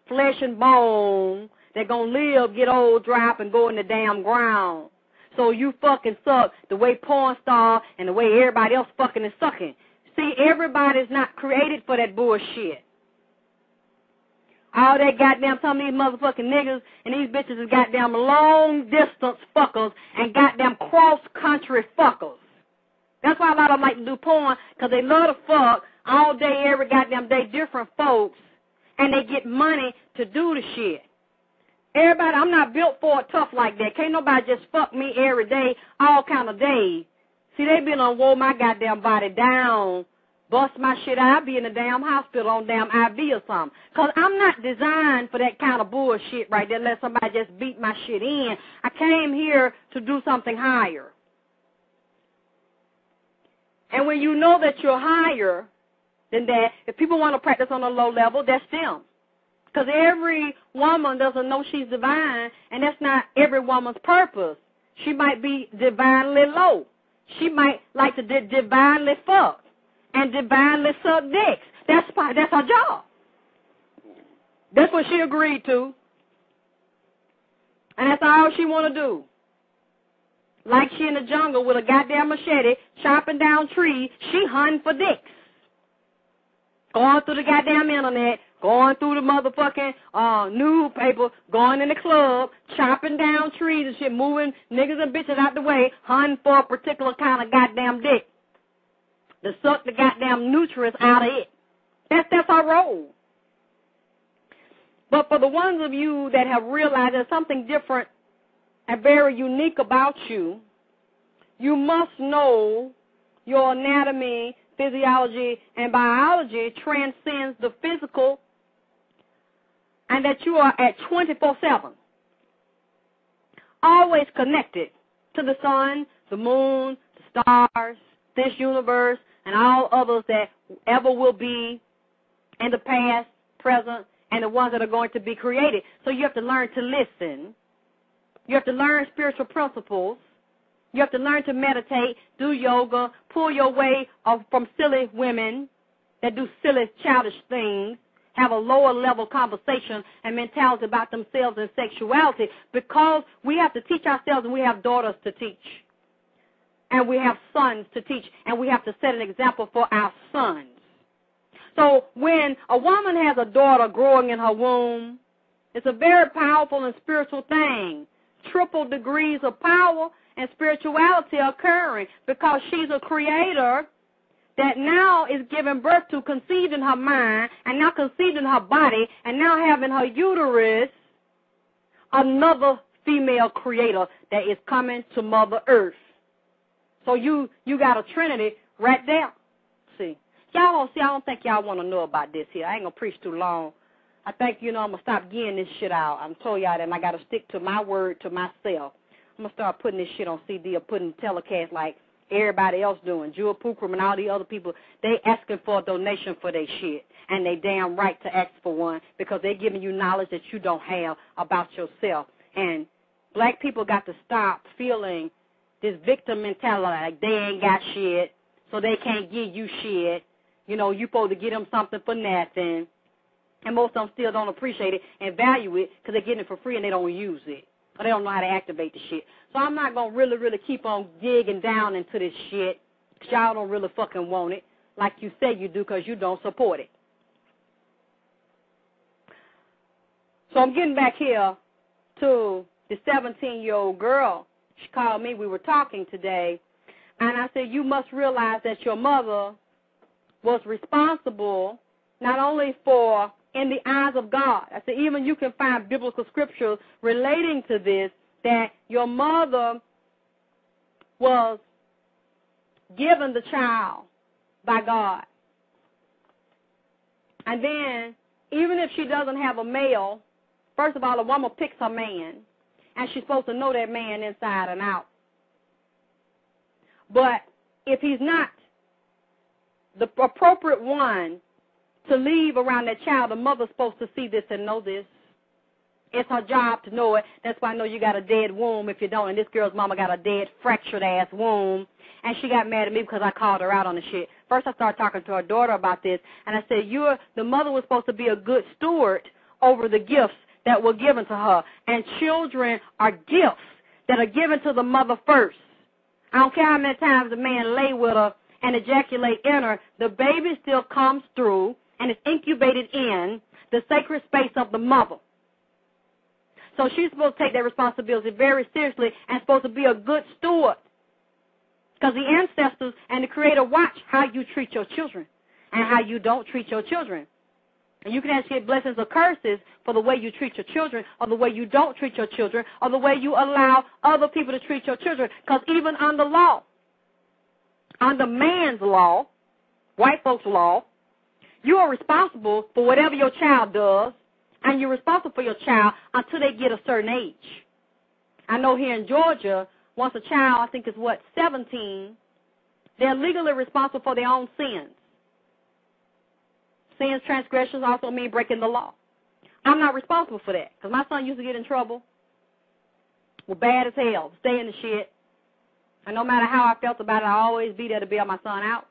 flesh and bone, they're going to live, get old, dry up, and go in the damn ground. So you fucking suck the way porn star and the way everybody else fucking is sucking. See, everybody's not created for that bullshit. All that goddamn, some of these motherfucking niggas and these bitches is goddamn long-distance fuckers and goddamn cross-country fuckers. That's why a lot of them like to do porn, because they love to fuck all day, every goddamn day, different folks, and they get money to do the shit. Everybody, I'm not built for it tough like that. Can't nobody just fuck me every day, all kind of days. See, they been on wore my goddamn body down, bust my shit out. I be in the damn hospital on damn IV or something. Because I'm not designed for that kind of bullshit right there, let somebody just beat my shit in. I came here to do something higher. And when you know that you're higher than that, if people want to practice on a low level, that's them. Because every woman doesn't know she's divine, and that's not every woman's purpose. She might be divinely low. She might like to divinely fuck and divinely suck dicks. That's her job. That's what she agreed to. And that's all she want to do. Like she in the jungle with a goddamn machete, chopping down trees, she hunting for dicks. Going through the goddamn internet, going through the motherfucking newspaper, going in the club, chopping down trees and shit, moving niggas and bitches out the way, hunting for a particular kind of goddamn dick to suck the goddamn nutrients out of it. That's our role. But for the ones of you that have realized there's something different and very unique about you, you must know your anatomy, physiology, and biology transcends the physical, and that you are at 24/7, always connected to the sun, the moon, the stars, this universe, and all others that ever will be in the past, present, and the ones that are going to be created. So you have to learn to listen. You have to learn spiritual principles. You have to learn to meditate, do yoga, pull your way from silly women that do silly, childish things, have a lower level conversation and mentality about themselves and sexuality, because we have to teach ourselves, and we have daughters to teach, and we have sons to teach, and we have to set an example for our sons. So when a woman has a daughter growing in her womb, it's a very powerful and spiritual thing. Triple degrees of power and spirituality occurring, because she's a creator that now is giving birth to, conceived in her mind, and now conceived in her body, and now having her uterus another female creator that is coming to Mother Earth. So you got a trinity right there. See, I don't think y'all want to know about this here. I ain't gonna preach too long. I think, I'm going to stop getting this shit out. I'm told y'all that, and I got to stick to my word to myself. I'm going to start putting this shit on CD or putting telecast like everybody else doing. Jewel Pookrum and all the other people, they asking for a donation for their shit, and they damn right to ask for one, because they're giving you knowledge that you don't have about yourself. And black people got to stop feeling this victim mentality, like they ain't got shit, so they can't give you shit. You supposed to give them something for nothing. And most of them still don't appreciate it and value it, because they're getting it for free and they don't use it, or they don't know how to activate the shit. So I'm not going to really keep on digging down into this shit, because y'all don't really fucking want it like you say you do, because you don't support it. So I'm getting back here to the 17-year-old girl. She called me. We were talking today, and I said, you must realize that your mother was responsible not only for, in the eyes of God. I said, even you can find biblical scriptures relating to this, that your mother was given the child by God. And then, even if she doesn't have a male, first of all, a woman picks her man, and she's supposed to know that man inside and out. But if he's not the appropriate one to leave around that child, the mother's supposed to see this and know this. It's her job to know it. That's why I know you got a dead womb if you don't. And this girl's mama got a dead, fractured-ass womb. And she got mad at me because I called her out on the shit. First I started talking to her daughter about this, and I said, the mother was supposed to be a good steward over the gifts that were given to her. And children are gifts that are given to the mother first. I don't care how many times the man lay with her and ejaculate in her, the baby still comes through and is incubated in the sacred space of the mother. So she's supposed to take that responsibility very seriously and supposed to be a good steward. Because the ancestors and the Creator watch how you treat your children and how you don't treat your children. And you can actually get blessings or curses for the way you treat your children or the way you don't treat your children or the way you allow other people to treat your children. Because even under law, under man's law, white folks' law, you are responsible for whatever your child does, and you're responsible for your child until they get a certain age. I know here in Georgia, once a child, I think is 17, they're legally responsible for their own sins. Sins, transgressions also mean breaking the law. I'm not responsible for that because my son used to get in trouble. Well, bad as hell, stay in the shit. And no matter how I felt about it, I always be there to bail my son out.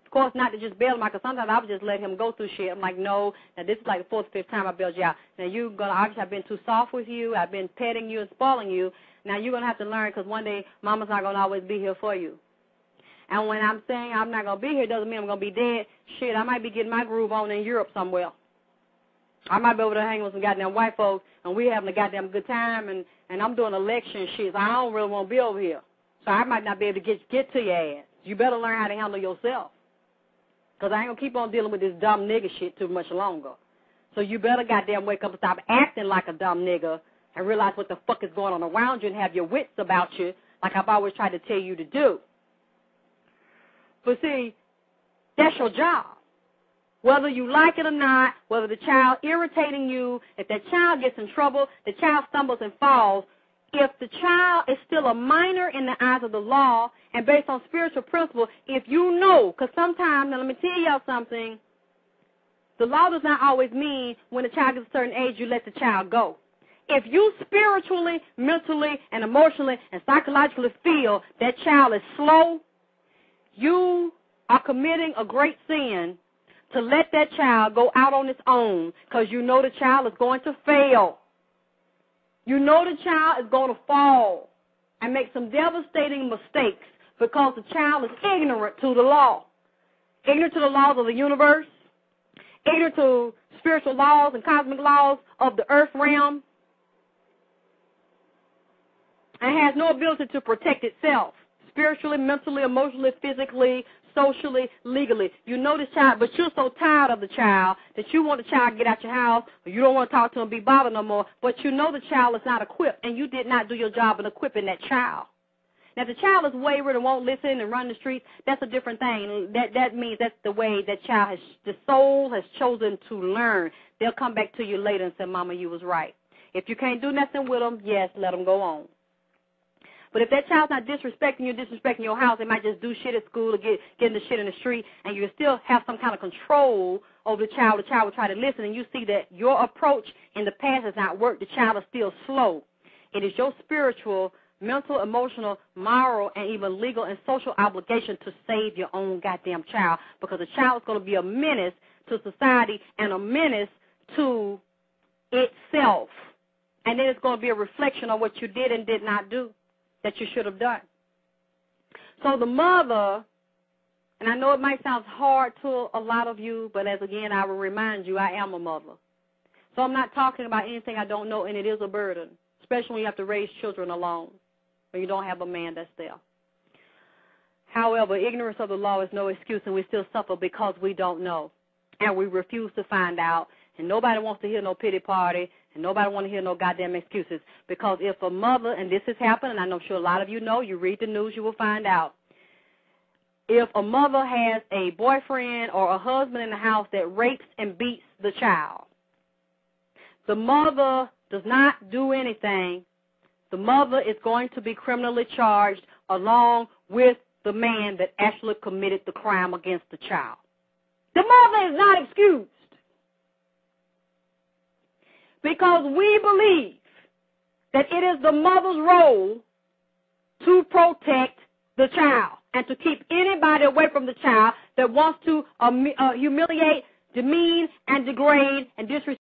Of course, not to just bail him out, because sometimes I would just let him go through shit. I'm like, no, now this is like the fourth or fifth time I bailed you out. Now you're going to, obviously I've been too soft with you. I've been petting you and spoiling you. Now you're going to have to learn, because one day mama's not going to always be here for you. And when I'm saying I'm not going to be here, doesn't mean I'm going to be dead. Shit, I might be getting my groove on in Europe somewhere. I might be over there hanging with some goddamn white folks, and we having a goddamn good time, and I'm doing election shit. So I don't really want to be over here. So I might not be able to get to your ass. You better learn how to handle yourself. Because I ain't going to keep on dealing with this dumb nigga shit too much longer. So you better goddamn wake up and stop acting like a dumb nigga and realize what the fuck is going on around you and have your wits about you like I've always tried to tell you to do. But see, that's your job. Whether you like it or not, whether the child irritating you, if that child gets in trouble, the child stumbles and falls, if the child is still a minor in the eyes of the law and based on spiritual principle, if you know, because sometimes, now let me tell y'all something, the law does not always mean when the child gets a certain age, you let the child go. If you spiritually, mentally, and emotionally and psychologically feel that child is slow, you are committing a great sin to let that child go out on its own because you know the child is going to fail. You know the child is going to fall and make some devastating mistakes because the child is ignorant to the law. Ignorant to the laws of the universe, ignorant to spiritual laws and cosmic laws of the earth realm, and has no ability to protect itself spiritually, mentally, emotionally, physically, socially, legally. You know this child, but you're so tired of the child that you want the child to get out your house, or you don't want to talk to him, be bothered no more, but you know the child is not equipped, and you did not do your job in equipping that child. Now, if the child is wayward and won't listen and run the streets, that's a different thing. That means that's the way that child the soul has chosen to learn. They'll come back to you later and say, Mama, you was right. If you can't do nothing with them, yes, let them go on. But if that child's not disrespecting you, disrespecting your house, they might just do shit at school or get the shit in the street, and you still have some kind of control over the child will try to listen, and you see that your approach in the past has not worked. The child is still slow. It is your spiritual, mental, emotional, moral, and even legal and social obligation to save your own goddamn child, because the child is going to be a menace to society and a menace to itself. And then it's going to be a reflection of what you did and did not do that you should have done. So the mother, and I know it might sound hard to a lot of you, but as again, I will remind you, I am a mother. So I'm not talking about anything I don't know, and it is a burden, especially when you have to raise children alone, when you don't have a man that's there. However, ignorance of the law is no excuse, and we still suffer because we don't know, and we refuse to find out, and nobody wants to hear no pity party, and nobody wants to hear no goddamn excuses, because if a mother, and this has happened, and I'm sure a lot of you know, you read the news, you will find out, if a mother has a boyfriend or a husband in the house that rapes and beats the child, the mother does not do anything, the mother is going to be criminally charged along with the man that actually committed the crime against the child. The mother is not excused. Because we believe that it is the mother's role to protect the child and to keep anybody away from the child that wants to humiliate, demean, and degrade and disrespect